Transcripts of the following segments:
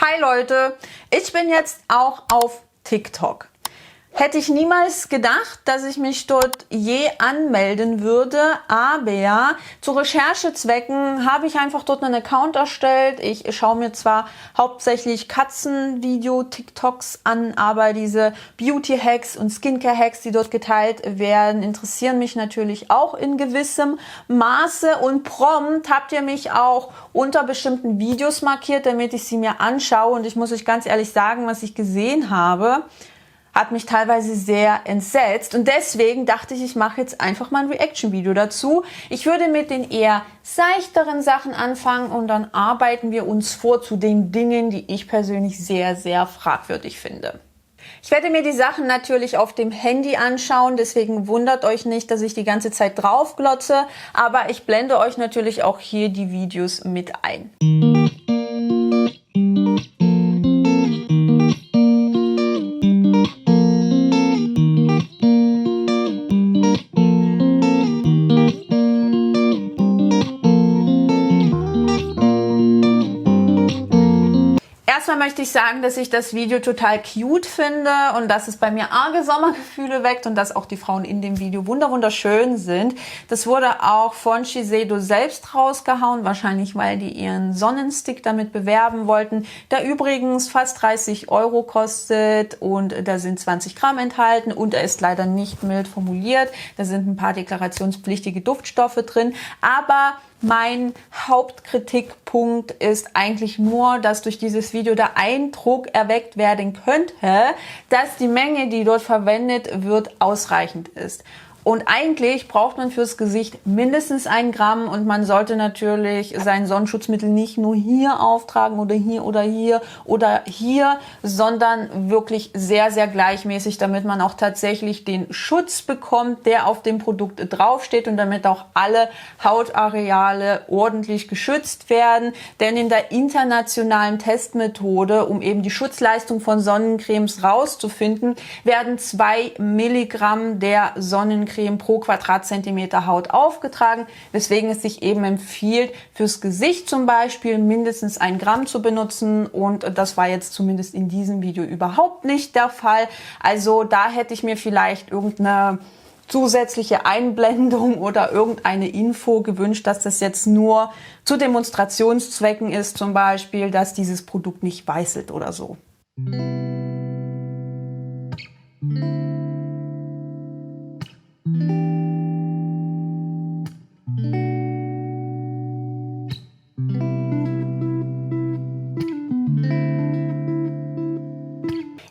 Hi Leute, ich bin jetzt auch auf TikTok. Hätte ich niemals gedacht, dass ich mich dort je anmelden würde, aber zu Recherchezwecken habe ich einfach dort einen Account erstellt. Ich schaue mir zwar hauptsächlich Katzenvideo-TikToks an, aber diese Beauty-Hacks und Skincare-Hacks, die dort geteilt werden, interessieren mich natürlich auch in gewissem Maße. Und prompt habt ihr mich auch unter bestimmten Videos markiert, damit ich sie mir anschaue. Und ich muss euch ganz ehrlich sagen, was ich gesehen habe, hat mich teilweise sehr entsetzt und deswegen dachte ich, ich mache jetzt einfach mal ein Reaction-Video dazu. Ich würde mit den eher seichteren Sachen anfangen und dann arbeiten wir uns vor zu den Dingen, die ich persönlich sehr, sehr fragwürdig finde. Ich werde mir die Sachen natürlich auf dem Handy anschauen, deswegen wundert euch nicht, dass ich die ganze Zeit drauf glotze, aber ich blende euch natürlich auch hier die Videos mit ein. Erstmal möchte ich sagen, dass ich das Video total cute finde und dass es bei mir arge Sommergefühle weckt und dass auch die Frauen in dem Video wunderschön sind. Das wurde auch von Shiseido selbst rausgehauen, wahrscheinlich weil die ihren Sonnenstick damit bewerben wollten, der übrigens fast 30 € kostet und da sind 20 Gramm enthalten und er ist leider nicht mild formuliert. Da sind ein paar deklarationspflichtige Duftstoffe drin, aber mein Hauptkritikpunkt ist eigentlich nur, dass durch dieses Video der Eindruck erweckt werden könnte, dass die Menge, die dort verwendet wird, ausreichend ist. Und eigentlich braucht man fürs Gesicht mindestens 1 Gramm und man sollte natürlich sein Sonnenschutzmittel nicht nur hier auftragen oder hier oder hier oder hier, sondern wirklich sehr, sehr gleichmäßig, damit man auch tatsächlich den Schutz bekommt, der auf dem Produkt draufsteht und damit auch alle Hautareale ordentlich geschützt werden. Denn in der internationalen Testmethode, um eben die Schutzleistung von Sonnencremes rauszufinden, werden 2 Milligramm der Sonnencreme pro Quadratzentimeter Haut aufgetragen, weswegen es sich eben empfiehlt, fürs Gesicht zum Beispiel mindestens 1 Gramm zu benutzen und das war jetzt zumindest in diesem Video überhaupt nicht der Fall. Also da hätte ich mir vielleicht irgendeine zusätzliche Einblendung oder irgendeine Info gewünscht, dass das jetzt nur zu Demonstrationszwecken ist, zum Beispiel, dass dieses Produkt nicht weißelt oder so.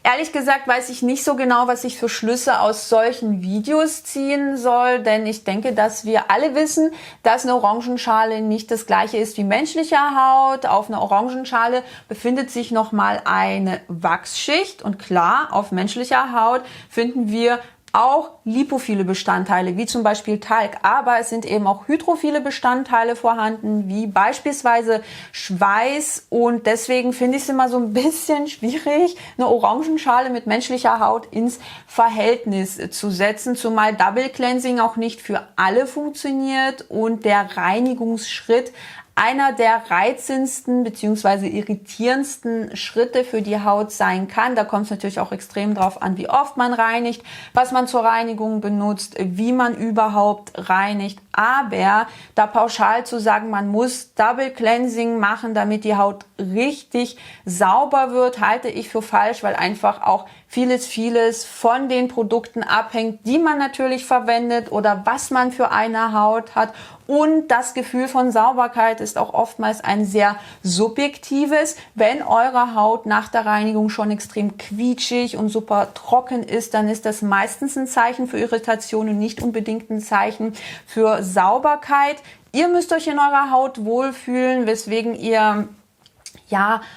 Ehrlich gesagt weiß ich nicht so genau, was ich für Schlüsse aus solchen Videos ziehen soll, denn ich denke, dass wir alle wissen, dass eine Orangenschale nicht das gleiche ist wie menschliche Haut. Auf einer Orangenschale befindet sich nochmal eine Wachsschicht und klar, auf menschlicher Haut finden wir auch lipophile Bestandteile, wie zum Beispiel Talg, aber es sind eben auch hydrophile Bestandteile vorhanden, wie beispielsweise Schweiß und deswegen finde ich es immer so ein bisschen schwierig, eine Orangenschale mit menschlicher Haut ins Verhältnis zu setzen, zumal Double Cleansing auch nicht für alle funktioniert und der Reinigungsschritt einer der reizendsten bzw. irritierendsten Schritte für die Haut sein kann. Da kommt es natürlich auch extrem drauf an, wie oft man reinigt, was man zur Reinigung benutzt, wie man überhaupt reinigt. Aber da pauschal zu sagen, man muss Double Cleansing machen, damit die Haut richtig sauber wird, halte ich für falsch, weil einfach auch vieles von den Produkten abhängt, die man natürlich verwendet oder was man für eine Haut hat. Und das Gefühl von Sauberkeit ist auch oftmals ein sehr subjektives. Wenn eure Haut nach der Reinigung schon extrem quietschig und super trocken ist, dann ist das meistens ein Zeichen für Irritation und nicht unbedingt ein Zeichen für Sauberkeit. Ihr müsst euch in eurer Haut wohlfühlen, weswegen ihr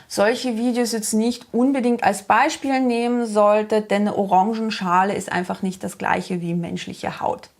solche Videos jetzt nicht unbedingt als Beispiel nehmen solltet, denn eine Orangenschale ist einfach nicht das gleiche wie menschliche Haut.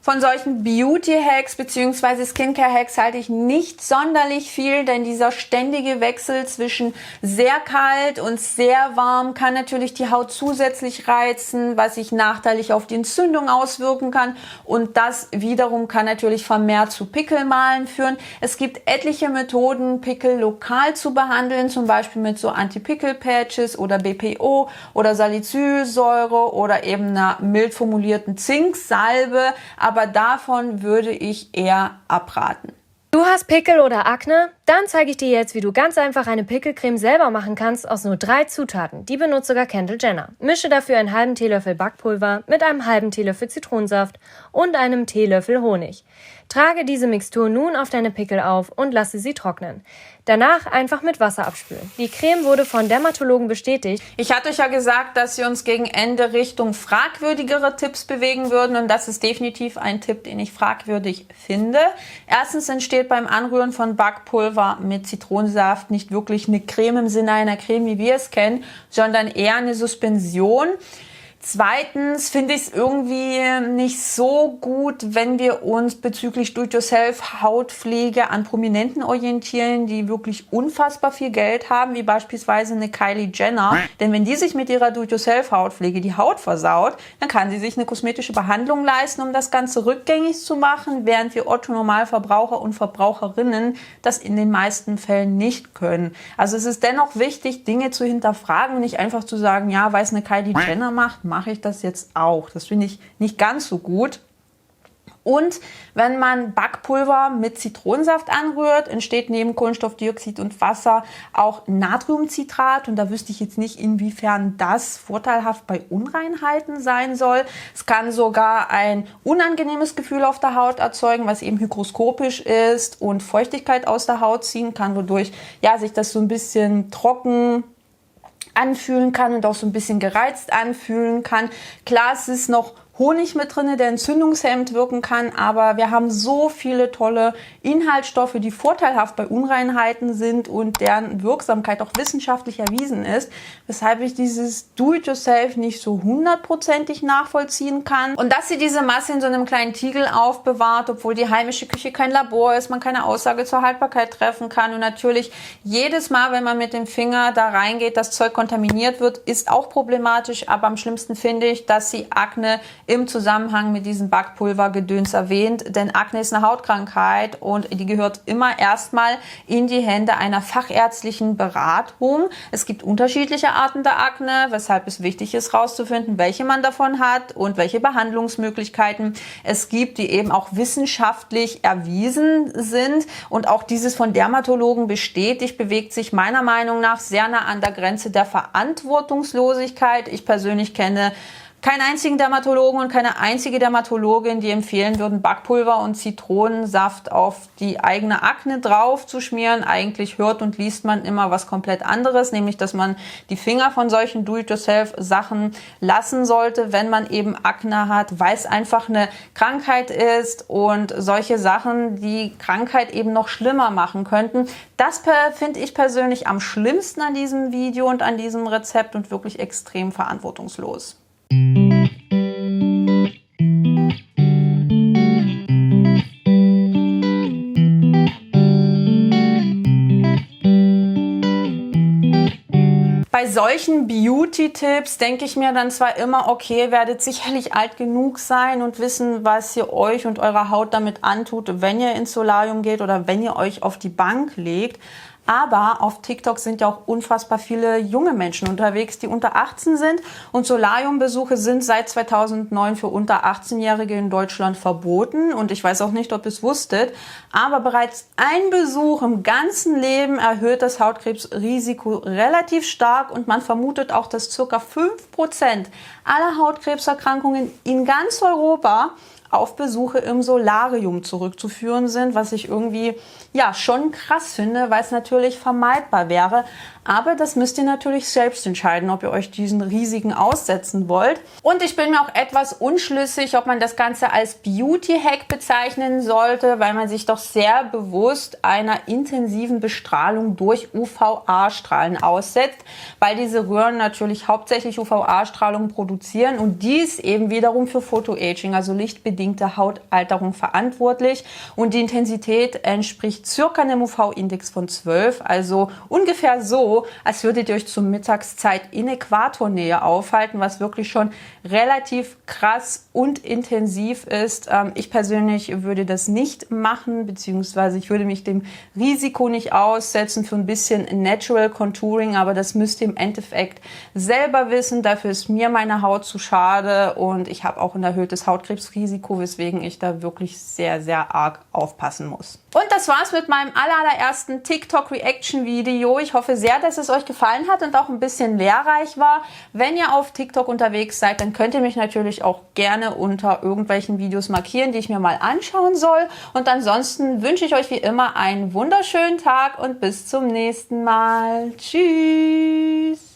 Von solchen Beauty-Hacks bzw. Skincare-Hacks halte ich nicht sonderlich viel, denn dieser ständige Wechsel zwischen sehr kalt und sehr warm kann natürlich die Haut zusätzlich reizen, was sich nachteilig auf die Entzündung auswirken kann, und das wiederum kann natürlich vermehrt zu Pickelmalen führen. Es gibt etliche Methoden, Pickel lokal zu behandeln, zum Beispiel mit so Anti-Pickel-Patches oder BPO oder Salicylsäure oder eben einer mild formulierten Zinksalbe, aber davon würde ich eher abraten. Du hast Pickel oder Akne? Dann zeige ich dir jetzt, wie du ganz einfach eine Pickelcreme selber machen kannst aus nur 3 Zutaten. Die benutzt sogar Kendall Jenner. Mische dafür einen halben Teelöffel Backpulver mit einem halben Teelöffel Zitronensaft und einem Teelöffel Honig. Trage diese Mixtur nun auf deine Pickel auf und lasse sie trocknen. Danach einfach mit Wasser abspülen. Die Creme wurde von Dermatologen bestätigt. Ich hatte euch ja gesagt, dass wir uns gegen Ende Richtung fragwürdigere Tipps bewegen würden, und das ist definitiv ein Tipp, den ich fragwürdig finde. Erstens entsteht beim Anrühren von Backpulver mit Zitronensaft nicht wirklich eine Creme im Sinne einer Creme, wie wir es kennen, sondern eher eine Suspension. Zweitens finde ich es irgendwie nicht so gut, wenn wir uns bezüglich Do-it-yourself-Hautpflege an Prominenten orientieren, die wirklich unfassbar viel Geld haben, wie beispielsweise eine Kylie Jenner. Denn wenn die sich mit ihrer Do-it-yourself-Hautpflege die Haut versaut, dann kann sie sich eine kosmetische Behandlung leisten, um das Ganze rückgängig zu machen, während wir Otto-Normalverbraucher und Verbraucherinnen das in den meisten Fällen nicht können. Also es ist dennoch wichtig, Dinge zu hinterfragen und nicht einfach zu sagen, ja, weil es eine Kylie Jenner mache ich das jetzt auch. Das finde ich nicht ganz so gut. Und wenn man Backpulver mit Zitronensaft anrührt, entsteht neben Kohlenstoffdioxid und Wasser auch Natriumcitrat. Und da wüsste ich jetzt nicht, inwiefern das vorteilhaft bei Unreinheiten sein soll. Es kann sogar ein unangenehmes Gefühl auf der Haut erzeugen, was eben hygroskopisch ist und Feuchtigkeit aus der Haut ziehen kann, wodurch ja sich das so ein bisschen trocken anfühlen kann und auch so ein bisschen gereizt anfühlen kann. Klar, es ist noch Honig mit drin, der entzündungshemmend wirken kann, aber wir haben so viele tolle Inhaltsstoffe, die vorteilhaft bei Unreinheiten sind und deren Wirksamkeit auch wissenschaftlich erwiesen ist, weshalb ich dieses Do-it-yourself nicht so hundertprozentig nachvollziehen kann. Und dass sie diese Masse in so einem kleinen Tiegel aufbewahrt, obwohl die heimische Küche kein Labor ist, man keine Aussage zur Haltbarkeit treffen kann und natürlich jedes Mal, wenn man mit dem Finger da reingeht, das Zeug kontaminiert wird, ist auch problematisch, aber am schlimmsten finde ich, dass sie Akne im Zusammenhang mit diesem Backpulvergedöns erwähnt, denn Akne ist eine Hautkrankheit und die gehört immer erstmal in die Hände einer fachärztlichen Beratung. Es gibt unterschiedliche Arten der Akne, weshalb es wichtig ist, herauszufinden, welche man davon hat und welche Behandlungsmöglichkeiten es gibt, die eben auch wissenschaftlich erwiesen sind, und auch dieses von Dermatologen bestätigt, bewegt sich meiner Meinung nach sehr nah an der Grenze der Verantwortungslosigkeit. Ich persönlich kenne keinen einzigen Dermatologen und keine einzige Dermatologin, die empfehlen würden, Backpulver und Zitronensaft auf die eigene Akne drauf zu schmieren. Eigentlich hört und liest man immer was komplett anderes, nämlich, dass man die Finger von solchen Do-it-yourself-Sachen lassen sollte, wenn man eben Akne hat, weil es einfach eine Krankheit ist und solche Sachen die Krankheit eben noch schlimmer machen könnten. Das finde ich persönlich am schlimmsten an diesem Video und an diesem Rezept und wirklich extrem verantwortungslos. Bei solchen Beauty-Tipps denke ich mir dann zwar immer, okay, ihr werdet sicherlich alt genug sein und wissen, was ihr euch und eurer Haut damit antut, wenn ihr ins Solarium geht oder wenn ihr euch auf die Bank legt. Aber auf TikTok sind ja auch unfassbar viele junge Menschen unterwegs, die unter 18 sind. Und Solariumbesuche sind seit 2009 für unter 18-Jährige in Deutschland verboten. Und ich weiß auch nicht, ob ihr es wusstet, aber bereits ein Besuch im ganzen Leben erhöht das Hautkrebsrisiko relativ stark. Und man vermutet auch, dass ca. 5% aller Hautkrebserkrankungen in ganz Europa auf Besuche im Solarium zurückzuführen sind, was ich irgendwie ja schon krass finde, weil es natürlich vermeidbar wäre. Aber das müsst ihr natürlich selbst entscheiden, ob ihr euch diesen Risiken aussetzen wollt. Und ich bin mir auch etwas unschlüssig, ob man das Ganze als Beauty-Hack bezeichnen sollte, weil man sich doch sehr bewusst einer intensiven Bestrahlung durch UVA-Strahlen aussetzt, weil diese Röhren natürlich hauptsächlich UVA-Strahlung produzieren und dies eben wiederum für Photoaging, also lichtbedingte Hautalterung, verantwortlich. Und die Intensität entspricht circa einem UV-Index von 12, also ungefähr so, als würdet ihr euch zur Mittagszeit in Äquatornähe aufhalten, was wirklich schon relativ krass und intensiv ist. Ich persönlich würde das nicht machen, beziehungsweise ich würde mich dem Risiko nicht aussetzen für ein bisschen Natural Contouring, aber das müsst ihr im Endeffekt selber wissen. Dafür ist mir meine Haut zu schade und ich habe auch ein erhöhtes Hautkrebsrisiko, weswegen ich da wirklich sehr, sehr arg aufpassen muss. Und das war's mit meinem allerersten TikTok-Reaction-Video. Ich hoffe sehr, dass es euch gefallen hat und auch ein bisschen lehrreich war. Wenn ihr auf TikTok unterwegs seid, dann könnt ihr mich natürlich auch gerne unter irgendwelchen Videos markieren, die ich mir mal anschauen soll. Und ansonsten wünsche ich euch wie immer einen wunderschönen Tag und bis zum nächsten Mal. Tschüss!